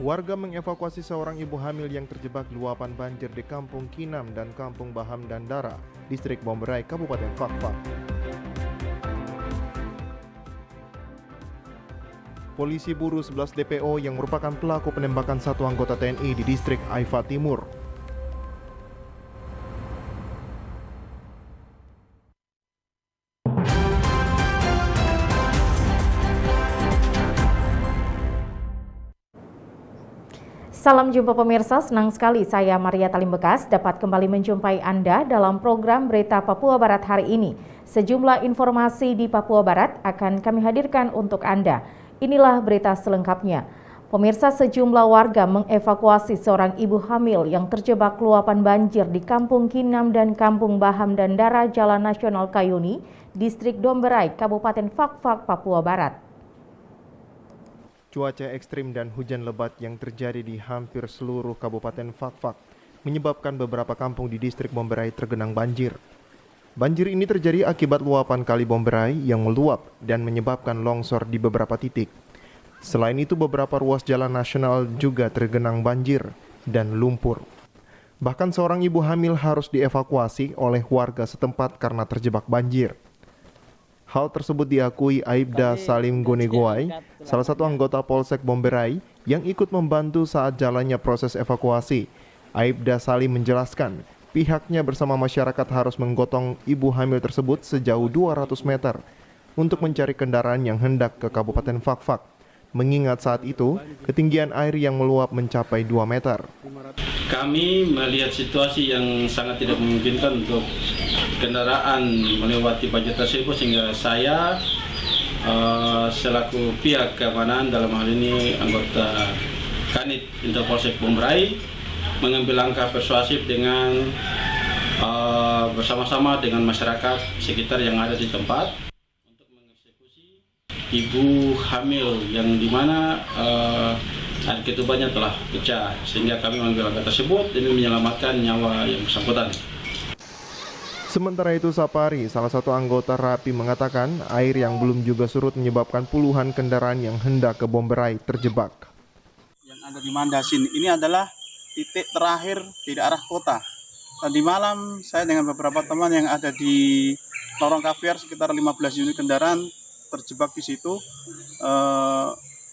Warga mengevakuasi seorang ibu hamil yang terjebak luapan banjir di Kampung Kinam dan Kampung Baham dan Dara, Distrik Bomberai, Kabupaten Fakfak. Polisi buru 11 DPO yang merupakan pelaku penembakan satu anggota TNI di Distrik Aifa Timur. Salam jumpa pemirsa, senang sekali saya Maria Talimbekas dapat kembali menjumpai Anda dalam program Berita Papua Barat hari ini. Sejumlah informasi di Papua Barat akan kami hadirkan untuk Anda. Inilah berita selengkapnya. Pemirsa, sejumlah warga mengevakuasi seorang ibu hamil yang terjebak luapan banjir di Kampung Kinam dan Kampung Baham dan Dara Jalan Nasional Kayuni, Distrik Domberai, Kabupaten Fakfak, Papua Barat. Cuaca ekstrim dan hujan lebat yang terjadi di hampir seluruh Kabupaten Fakfak menyebabkan beberapa kampung di Distrik Bomberai tergenang banjir. Banjir ini terjadi akibat luapan Kali Bomberai yang meluap dan menyebabkan longsor di beberapa titik. Selain itu, beberapa ruas jalan nasional juga tergenang banjir dan lumpur. Bahkan seorang ibu hamil harus dievakuasi oleh warga setempat karena terjebak banjir. Hal tersebut diakui Aibda Salim Gonegoai, salah satu anggota Polsek Bomberai yang ikut membantu saat jalannya proses evakuasi. Aibda Salim menjelaskan, pihaknya bersama masyarakat harus menggotong ibu hamil tersebut sejauh 200 meter untuk mencari kendaraan yang hendak ke Kabupaten Fakfak. Mengingat saat itu, ketinggian air yang meluap mencapai 2 meter. Kami melihat situasi yang sangat tidak memungkinkan untuk kendaraan melewati banjir tersebut, sehingga saya selaku pihak keamanan, dalam hal ini anggota Kanit Polsek Bomberai, mengambil langkah persuasif dengan bersama-sama dengan masyarakat sekitar yang ada di tempat untuk mengeksekusi ibu hamil yang dimana air ketubannya telah pecah, sehingga kami mengambil langkah tersebut demi menyelamatkan nyawa yang bersangkutan. Sementara itu, Sapari, salah satu anggota RAPI, mengatakan air yang belum juga surut menyebabkan puluhan kendaraan yang hendak ke Bomberai terjebak. Yang ada di Mandasin ini adalah titik terakhir di arah kota. Tadi malam saya dengan beberapa teman yang ada di Lorong Kaviar, sekitar 15 unit kendaraan terjebak di situ.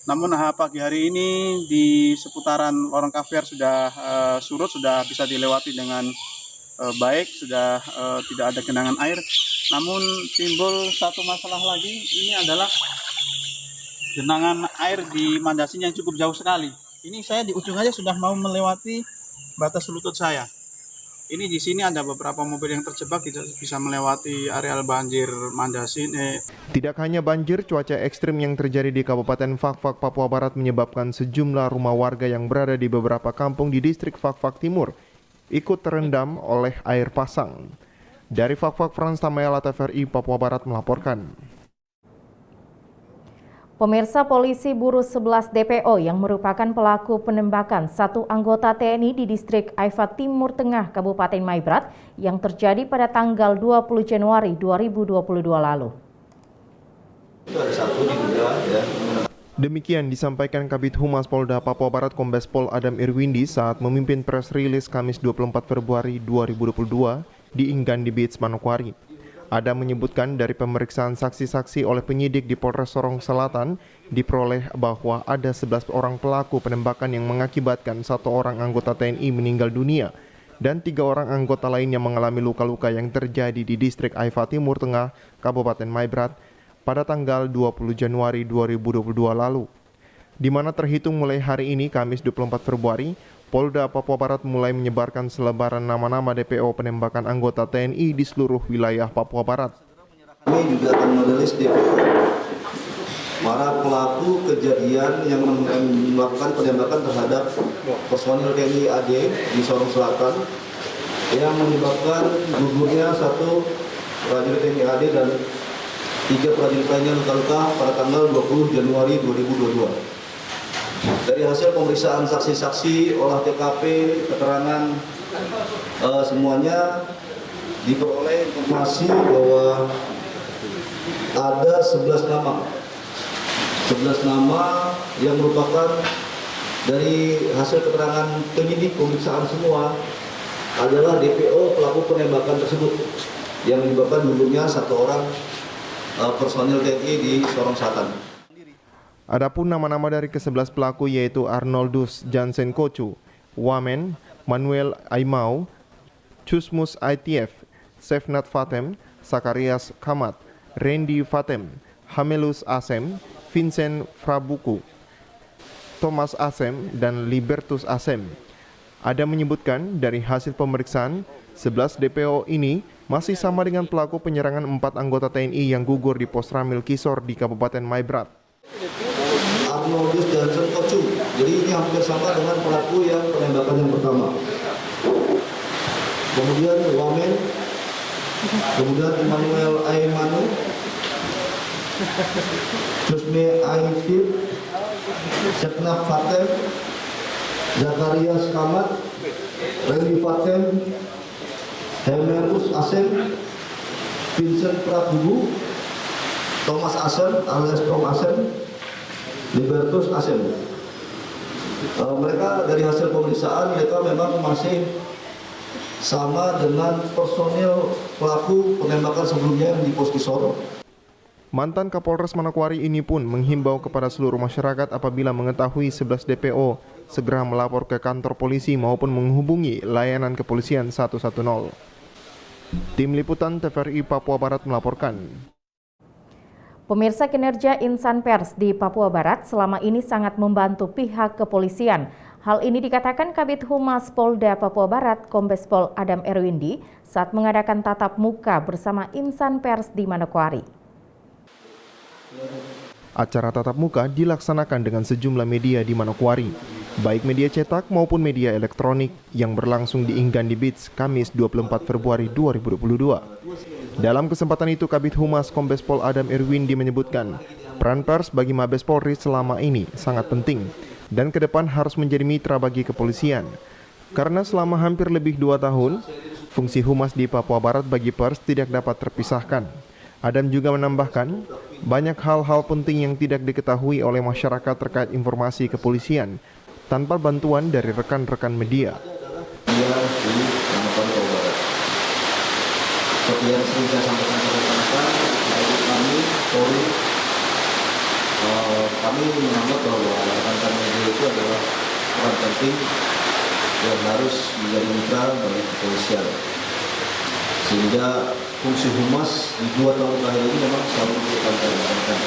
Namun pagi hari ini di seputaran Lorong Kaviar sudah surut, sudah bisa dilewati dengan baik, sudah tidak ada genangan air. Namun timbul satu masalah lagi, ini adalah genangan air di Mandasin yang cukup jauh sekali. Ini saya di ujung aja sudah mau melewati batas lutut saya. Ini di sini ada beberapa mobil yang terjebak, tidak bisa melewati areal banjir Mandasin. Tidak hanya banjir, cuaca ekstrim yang terjadi di Kabupaten Fakfak, Papua Barat menyebabkan sejumlah rumah warga yang berada di beberapa kampung di Distrik Fakfak Timur ikut terendam oleh air pasang. Dari Fakfak, Frans Tamayala, TVRI Papua Barat melaporkan. Pemirsa, polisi buru 11 DPO yang merupakan pelaku penembakan satu anggota TNI di Distrik Aifa Timur Tengah, Kabupaten Maibrat yang terjadi pada tanggal 20 Januari 2022 lalu. Demikian disampaikan Kabid Humas Polda Papua Barat Kombes Pol Adam Irwindi saat memimpin press release Kamis 24 Februari 2022 di Inggandi Beach, Manokwari. Adam menyebutkan dari pemeriksaan saksi-saksi oleh penyidik di Polres Sorong Selatan diperoleh bahwa ada 11 orang pelaku penembakan yang mengakibatkan satu orang anggota TNI meninggal dunia dan 3 orang anggota lainnya mengalami luka-luka yang terjadi di Distrik Aifa Timur Tengah, Kabupaten Maibrat pada tanggal 20 Januari 2022 lalu, di mana terhitung mulai hari ini, Kamis 24 Februari, Polda Papua Barat mulai menyebarkan selebaran nama-nama DPO penembakan anggota TNI di seluruh wilayah Papua Barat. Kami juga akan merilis DPO para pelaku kejadian yang melakukan penembakan terhadap personil TNI AD di Sorong Selatan yang menyebabkan gugurnya satu prajurit TNI AD dan 3 prajurit lainnya luka-luka pada tanggal 20 Januari 2022. Dari hasil pemeriksaan saksi-saksi, olah TKP, keterangan semuanya diperoleh informasi bahwa ada 11 nama yang merupakan Dari hasil keterangan penyidik pemeriksaan semua adalah DPO pelaku penembakan tersebut yang menyebabkan dulunya 1 orang personil TNI di Sorong Selatan. Adapun nama-nama dari ke-11 pelaku yaitu Arnoldus Jansen Kocu, Wamen, Manuel Aimau, Chusmus ITF, Sefnat Fatem, Sakarias Kamat, Randy Fatem, Hamelus Asem, Vincent Frabuku, Thomas Asem, dan Libertus Asem. Ada menyebutkan dari hasil pemeriksaan, 11 DPO ini masih sama dengan pelaku penyerangan 4 anggota TNI yang gugur di Pos Ramil Kisor di Kabupaten Maibrat. Arnoldus Jansen Kocu, jadi ini hampir sama dengan pelaku yang penembakan yang pertama. Kemudian Wamen, kemudian Emmanuel Aimanu, Jusme Aifib, Seknaf Fatem, Zakarias Kamat, Randy Fatem, Hemerus Asem, Vincent Prabubu, Thomas Asem alias Tom Asem, Libertus Asem. Mereka dari hasil pemeriksaan mereka memang masih sama dengan personil pelaku penembakan sebelumnya yang di Pos Kisor. Mantan Kapolres Manokwari ini pun menghimbau kepada seluruh masyarakat apabila mengetahui 11 DPO segera melapor ke kantor polisi maupun menghubungi layanan kepolisian 110. Tim Liputan TVRI Papua Barat melaporkan. Pemirsa, kinerja insan pers di Papua Barat selama ini sangat membantu pihak kepolisian. Hal ini dikatakan Kabid Humas Polda Papua Barat, Kombes Pol Adam Erwindi, saat mengadakan tatap muka bersama insan pers di Manokwari. Acara tatap muka dilaksanakan dengan sejumlah media di Manokwari, baik media cetak maupun media elektronik yang berlangsung di Inggandi Beach, Kamis 24 Februari 2022. Dalam kesempatan itu, Kabid Humas Kombes Pol Adam Erwindi menyebutkan, peran pers bagi Mabes Polri selama ini sangat penting dan ke depan harus menjadi mitra bagi kepolisian. Karena selama hampir lebih 2 tahun, fungsi humas di Papua Barat bagi pers tidak dapat terpisahkan. Adam juga menambahkan, banyak hal-hal penting yang tidak diketahui oleh masyarakat terkait informasi kepolisian tanpa bantuan dari rekan-rekan media. Di Papua Barat. Seperti yang sering saya sampaikan kepada rekan-rekan, kami Polri, kami menganggap bahwa rekan-rekan media itu adalah peran penting yang harus menjadi mitra bagi kepolisian. Sehingga fungsi humas di 2 tahun terakhir ini memang selalu ditekankan.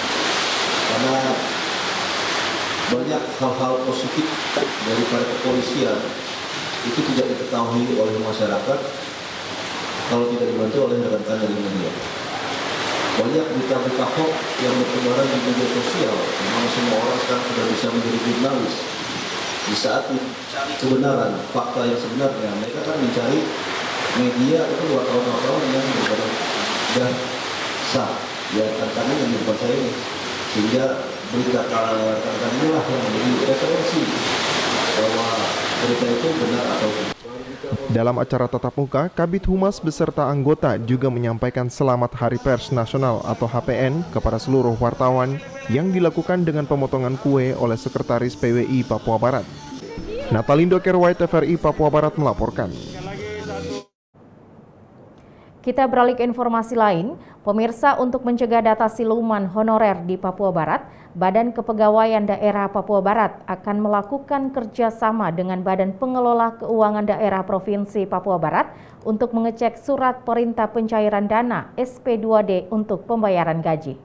Karena banyak hal-hal positif daripada kepolisian itu tidak diketahui oleh masyarakat kalau tidak dibantu oleh rekan-rekan dari media. Banyak berita-berita hoax yang bertebaran di media sosial. Memang semua orang sekarang sudah bisa menjadi jurnalis. Di saat kebenaran, fakta yang sebenarnya, mereka kan mencari media itu wartawan-wartawan yang dan sah. Ya, rekan-rekan yang di depan saya ini. Sehingga berita rekan-rekan inilah yang menjadi referensi bahwa berita itu benar atau tidak. Dalam acara tatap muka, Kabid Humas beserta anggota juga menyampaikan Selamat Hari Pers Nasional atau HPN kepada seluruh wartawan yang dilakukan dengan pemotongan kue oleh Sekretaris PWI Papua Barat. Natalindo Kerwai, TVRI Papua Barat melaporkan. Kita beralih ke informasi lain. Pemirsa, untuk mencegah data siluman honorer di Papua Barat, Badan Kepegawaian Daerah Papua Barat akan melakukan kerjasama dengan Badan Pengelola Keuangan Daerah Provinsi Papua Barat untuk mengecek surat perintah pencairan dana SP2D untuk pembayaran gaji.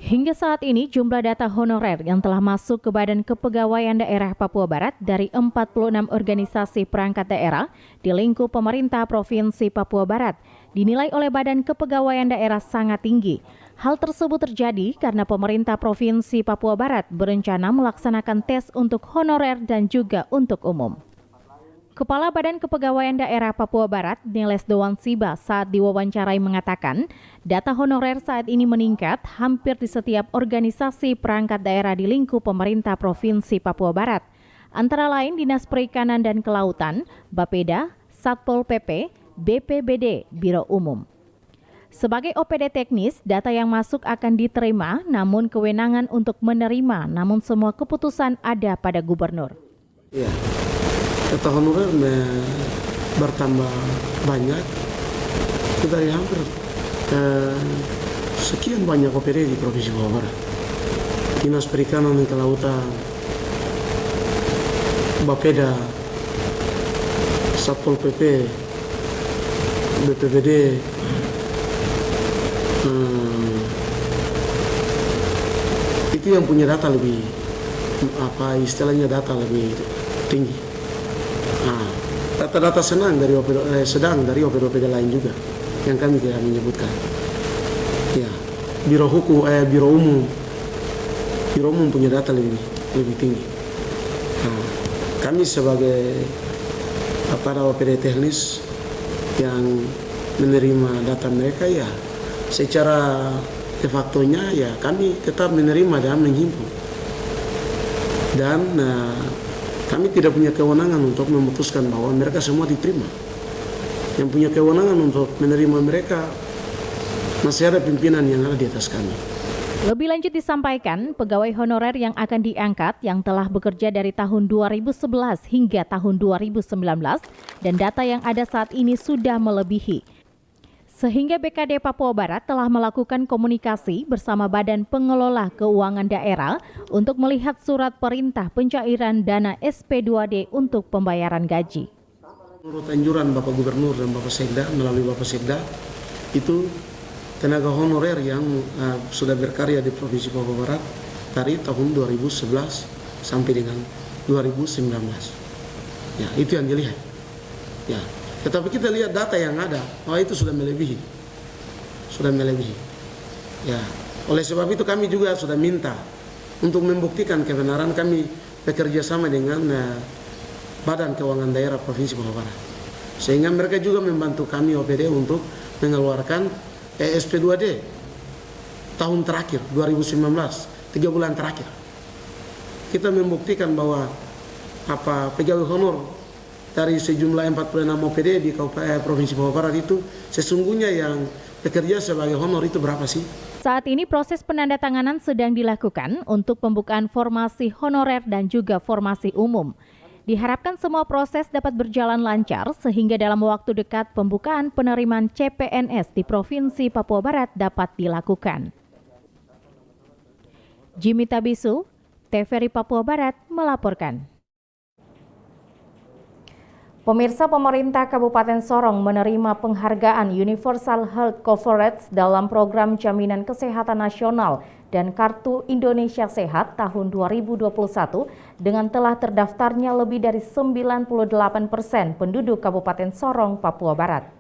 Hingga saat ini, jumlah data honorer yang telah masuk ke Badan Kepegawaian Daerah Papua Barat dari 46 organisasi perangkat daerah di lingkup pemerintah Provinsi Papua Barat dinilai oleh Badan Kepegawaian Daerah sangat tinggi. Hal tersebut terjadi karena pemerintah Provinsi Papua Barat berencana melaksanakan tes untuk honorer dan juga untuk umum. Kepala Badan Kepegawaian Daerah Papua Barat, Niles Doan Siba, saat diwawancarai mengatakan, data honorer saat ini meningkat hampir di setiap organisasi perangkat daerah di lingkup pemerintah Provinsi Papua Barat. Antara lain Dinas Perikanan dan Kelautan, Bapeda, Satpol PP, BPBD, Biro Umum. Sebagai OPD teknis, data yang masuk akan diterima, namun kewenangan untuk menerima, namun semua keputusan ada pada gubernur. Ya, data honorer bertambah banyak, dari hampir sekian banyak OPD di Provinsi Papua Barat. Dinas Perikanan dan Kelautan, Bapeda, Satpol PP, BPBD, itu yang punya data lebih data lebih tinggi. Nah, data-data sedang dari OPD lain juga yang kami tidak menyebutkan. Ya, Biro Umum punya data lebih tinggi. Nah, kami sebagai OPD teknis yang menerima data mereka, ya secara de facto-nya ya kami tetap menerima dan menghimpun. Dan kami tidak punya kewenangan untuk memutuskan bahwa mereka semua diterima. Yang punya kewenangan untuk menerima mereka masih ada pimpinan yang ada di atas kami. Lebih lanjut disampaikan, pegawai honorer yang akan diangkat yang telah bekerja dari tahun 2011 hingga tahun 2019 dan data yang ada saat ini sudah melebihi. Sehingga BKD Papua Barat telah melakukan komunikasi bersama Badan Pengelola Keuangan Daerah untuk melihat surat perintah pencairan dana SP2D untuk pembayaran gaji. Menurut anjuran Bapak Gubernur dan Bapak Sekda, melalui Bapak Sekda, itu tenaga honorer yang sudah berkarya di Provinsi Papua Barat dari tahun 2011 sampai dengan 2019. Ya, itu yang dilihat. Ya. Tetapi kita lihat data yang ada, itu sudah melebihi. Ya, oleh sebab itu kami juga sudah minta untuk membuktikan kebenaran, kami bekerja sama dengan Badan Keuangan Daerah Provinsi Papua Barat. Sehingga mereka juga membantu kami OPD untuk mengeluarkan SP2D tahun terakhir 2019, 3 bulan terakhir. Kita membuktikan bahwa pegawai honor dari sejumlah 46 OPD di Provinsi Papua Barat itu sesungguhnya yang bekerja sebagai honor itu berapa sih? Saat ini proses penandatanganan sedang dilakukan untuk pembukaan formasi honorer dan juga formasi umum. Diharapkan semua proses dapat berjalan lancar sehingga dalam waktu dekat pembukaan penerimaan CPNS di Provinsi Papua Barat dapat dilakukan. Jimmy Tabisu, TVRI Papua Barat melaporkan. Pemirsa, pemerintah Kabupaten Sorong menerima penghargaan Universal Health Coverage dalam program Jaminan Kesehatan Nasional dan Kartu Indonesia Sehat tahun 2021 dengan telah terdaftarnya lebih dari 98% penduduk Kabupaten Sorong, Papua Barat.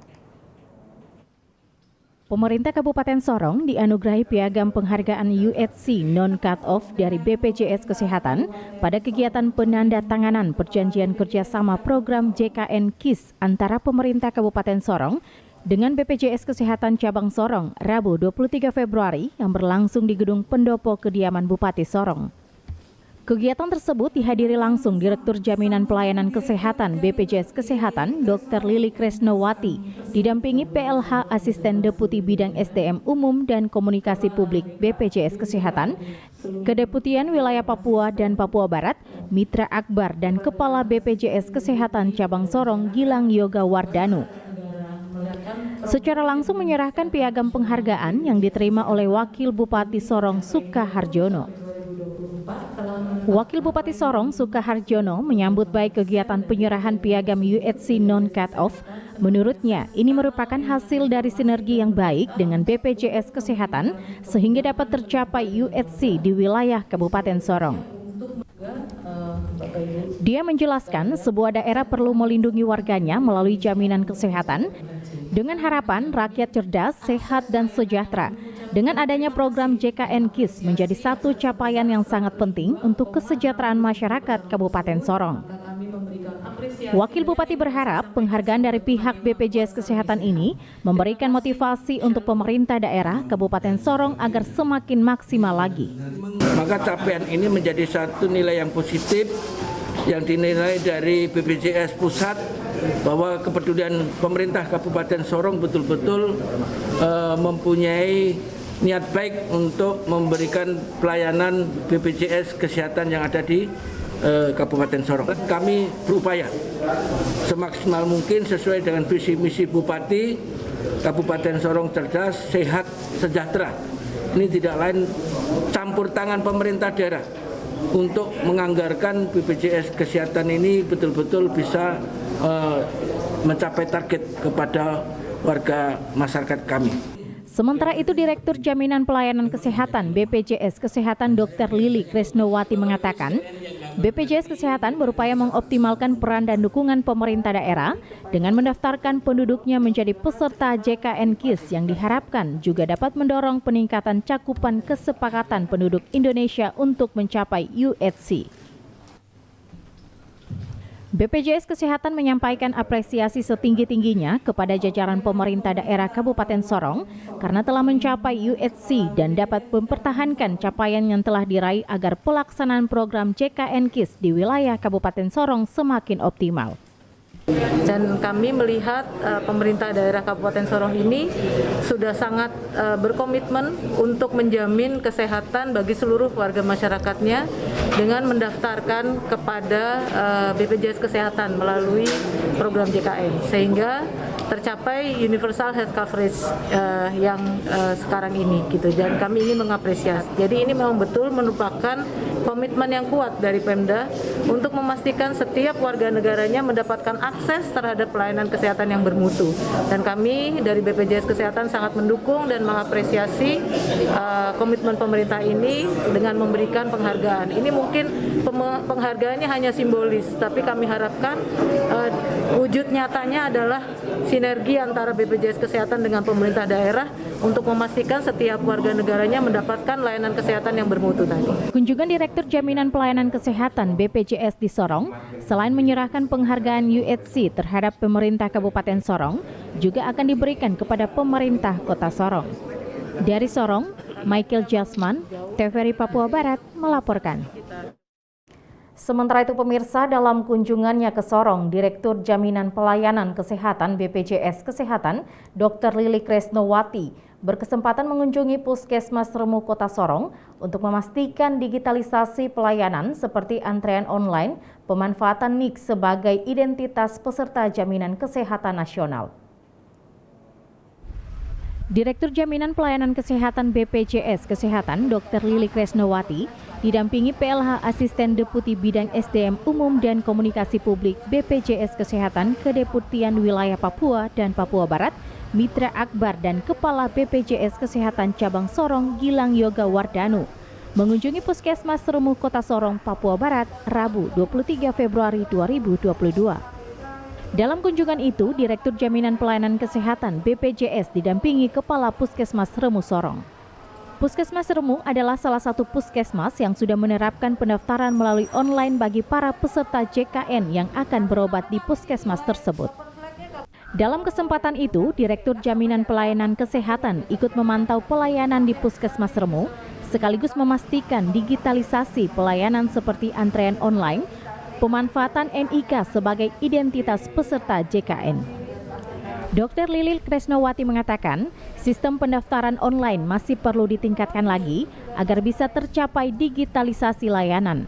Pemerintah Kabupaten Sorong dianugerahi piagam penghargaan UHC Non-Cut-Off dari BPJS Kesehatan pada kegiatan penandatanganan perjanjian kerjasama program JKN KIS antara pemerintah Kabupaten Sorong dengan BPJS Kesehatan Cabang Sorong Rabu 23 Februari yang berlangsung di Gedung Pendopo Kediaman Bupati Sorong. Kegiatan tersebut dihadiri langsung Direktur Jaminan Pelayanan Kesehatan BPJS Kesehatan Dr. Lili Kresnowati, didampingi PLH Asisten Deputi Bidang SDM Umum dan Komunikasi Publik BPJS Kesehatan, Kedeputian Wilayah Papua dan Papua Barat, Mitra Akbar dan Kepala BPJS Kesehatan Cabang Sorong Gilang Yoga Wardanu. Secara langsung menyerahkan piagam penghargaan yang diterima oleh Wakil Bupati Sorong Sukaharjono. Wakil Bupati Sorong Sukaharjono menyambut baik kegiatan penyerahan piagam UHC Non-Cut-Off. Menurutnya, ini merupakan hasil dari sinergi yang baik dengan BPJS Kesehatan sehingga dapat tercapai UHC di wilayah Kabupaten Sorong. Dia menjelaskan sebuah daerah perlu melindungi warganya melalui jaminan kesehatan dengan harapan rakyat cerdas, sehat, dan sejahtera. Dengan adanya program JKN KIS menjadi satu capaian yang sangat penting untuk kesejahteraan masyarakat Kabupaten Sorong. Wakil Bupati berharap penghargaan dari pihak BPJS Kesehatan ini memberikan motivasi untuk pemerintah daerah Kabupaten Sorong agar semakin maksimal lagi. Maka capaian ini menjadi satu nilai yang positif yang dinilai dari BPJS Pusat bahwa kepedulian pemerintah Kabupaten Sorong betul-betul mempunyai niat baik untuk memberikan pelayanan BPJS Kesehatan yang ada di Kabupaten Sorong. Kami berupaya semaksimal mungkin sesuai dengan visi misi Bupati Kabupaten Sorong cerdas, sehat, sejahtera. Ini tidak lain campur tangan pemerintah daerah untuk menganggarkan BPJS Kesehatan ini betul-betul bisa mencapai target kepada warga masyarakat kami. Sementara itu, Direktur Jaminan Pelayanan Kesehatan BPJS Kesehatan Dr. Lili Kresnowati mengatakan, BPJS Kesehatan berupaya mengoptimalkan peran dan dukungan pemerintah daerah dengan mendaftarkan penduduknya menjadi peserta JKN KIS yang diharapkan juga dapat mendorong peningkatan cakupan kesepakatan penduduk Indonesia untuk mencapai UHC. BPJS Kesehatan menyampaikan apresiasi setinggi-tingginya kepada jajaran pemerintah daerah Kabupaten Sorong karena telah mencapai UHC dan dapat mempertahankan capaian yang telah diraih agar pelaksanaan program JKN KIS di wilayah Kabupaten Sorong semakin optimal. Dan kami melihat pemerintah daerah Kabupaten Sorong ini sudah sangat berkomitmen untuk menjamin kesehatan bagi seluruh warga masyarakatnya dengan mendaftarkan kepada BPJS Kesehatan melalui program JKN, sehingga tercapai universal health coverage yang sekarang ini gitu. Dan kami ingin mengapresiasi. Jadi ini memang betul merupakan komitmen yang kuat dari Pemda untuk memastikan setiap warga negaranya mendapatkan akses terhadap pelayanan kesehatan yang bermutu. Dan kami dari BPJS Kesehatan sangat mendukung dan mengapresiasi komitmen pemerintah ini dengan memberikan penghargaan. Ini mungkin penghargaannya hanya simbolis, tapi kami harapkan wujud nyatanya adalah sinergi antara BPJS Kesehatan dengan pemerintah daerah untuk memastikan setiap warga negaranya mendapatkan layanan kesehatan yang bermutu tadi. Kunjungan Direktur Jaminan Pelayanan Kesehatan BPJS di Sorong, selain menyerahkan penghargaan UHC terhadap pemerintah Kabupaten Sorong, juga akan diberikan kepada pemerintah Kota Sorong. Dari Sorong, Michael Jasman, TVRI Papua Barat melaporkan. Sementara itu pemirsa, dalam kunjungannya ke Sorong, Direktur Jaminan Pelayanan Kesehatan BPJS Kesehatan, Dr. Lili Kresnowati, berkesempatan mengunjungi Puskesmas Remu Kota Sorong untuk memastikan digitalisasi pelayanan seperti antrean online, pemanfaatan NIK sebagai identitas peserta jaminan kesehatan nasional. Direktur Jaminan Pelayanan Kesehatan BPJS Kesehatan, Dr. Lili Kresnowati, didampingi PLH Asisten Deputi Bidang SDM Umum dan Komunikasi Publik BPJS Kesehatan Kedeputian Wilayah Papua dan Papua Barat, Mitra Akbar dan Kepala BPJS Kesehatan Cabang Sorong Gilang Yoga Wardanu, mengunjungi Puskesmas Remu Kota Sorong, Papua Barat, Rabu 23 Februari 2022. Dalam kunjungan itu, Direktur Jaminan Pelayanan Kesehatan BPJS didampingi Kepala Puskesmas Remu Sorong. Puskesmas Remu adalah salah satu puskesmas yang sudah menerapkan pendaftaran melalui online bagi para peserta JKN yang akan berobat di puskesmas tersebut. Dalam kesempatan itu, Direktur Jaminan Pelayanan Kesehatan ikut memantau pelayanan di Puskesmas Remu, sekaligus memastikan digitalisasi pelayanan seperti antrean online, pemanfaatan NIK sebagai identitas peserta JKN. Dr. Lili Kresnowati mengatakan, sistem pendaftaran online masih perlu ditingkatkan lagi agar bisa tercapai digitalisasi layanan.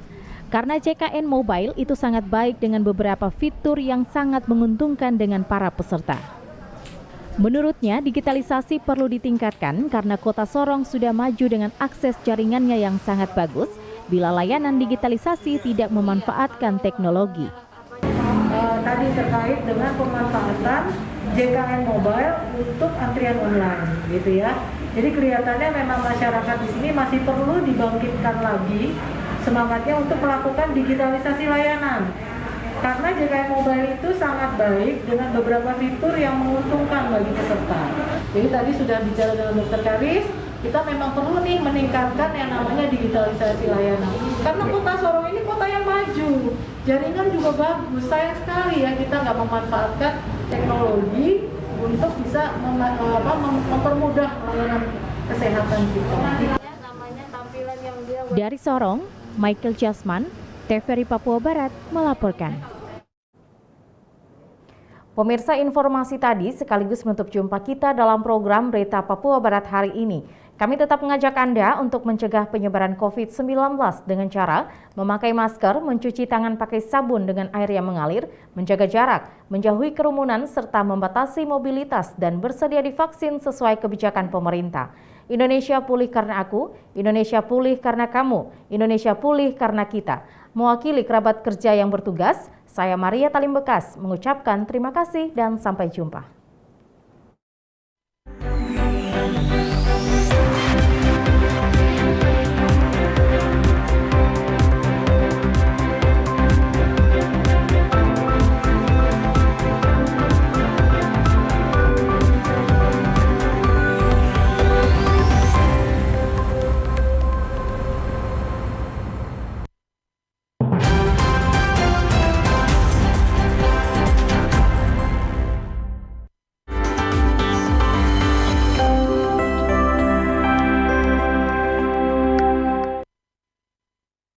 Karena JKN Mobile itu sangat baik dengan beberapa fitur yang sangat menguntungkan dengan para peserta. Menurutnya, digitalisasi perlu ditingkatkan karena Kota Sorong sudah maju dengan akses jaringannya yang sangat bagus bila layanan digitalisasi tidak memanfaatkan teknologi. Tadi terkait dengan pemanfaatan JKN Mobile untuk antrian online, gitu ya. Jadi kelihatannya memang masyarakat di sini masih perlu dibangkitkan lagi semangatnya untuk melakukan digitalisasi layanan. Karena JKN Mobile itu sangat baik dengan beberapa fitur yang menguntungkan bagi peserta. Jadi tadi sudah bicara dengan Dr. Karis, kita memang perlu nih meningkatkan yang namanya digitalisasi layanan. Karena Kota Sorong ini kota yang maju, jaringan juga bagus. Sayang sekali ya kita nggak memanfaatkan teknologi untuk bisa mempermudah layanan kesehatan kita. Dari Sorong, Michael Jasman, TVRI Papua Barat melaporkan. Pemirsa, informasi tadi sekaligus menutup jumpa kita dalam program Berita Papua Barat hari ini. Kami tetap mengajak Anda untuk mencegah penyebaran COVID-19 dengan cara memakai masker, mencuci tangan pakai sabun dengan air yang mengalir, menjaga jarak, menjauhi kerumunan, serta membatasi mobilitas dan bersedia divaksin sesuai kebijakan pemerintah. Indonesia pulih karena aku, Indonesia pulih karena kamu, Indonesia pulih karena kita. Mewakili kerabat kerja yang bertugas, saya Maria Talim Bekas mengucapkan terima kasih dan sampai jumpa.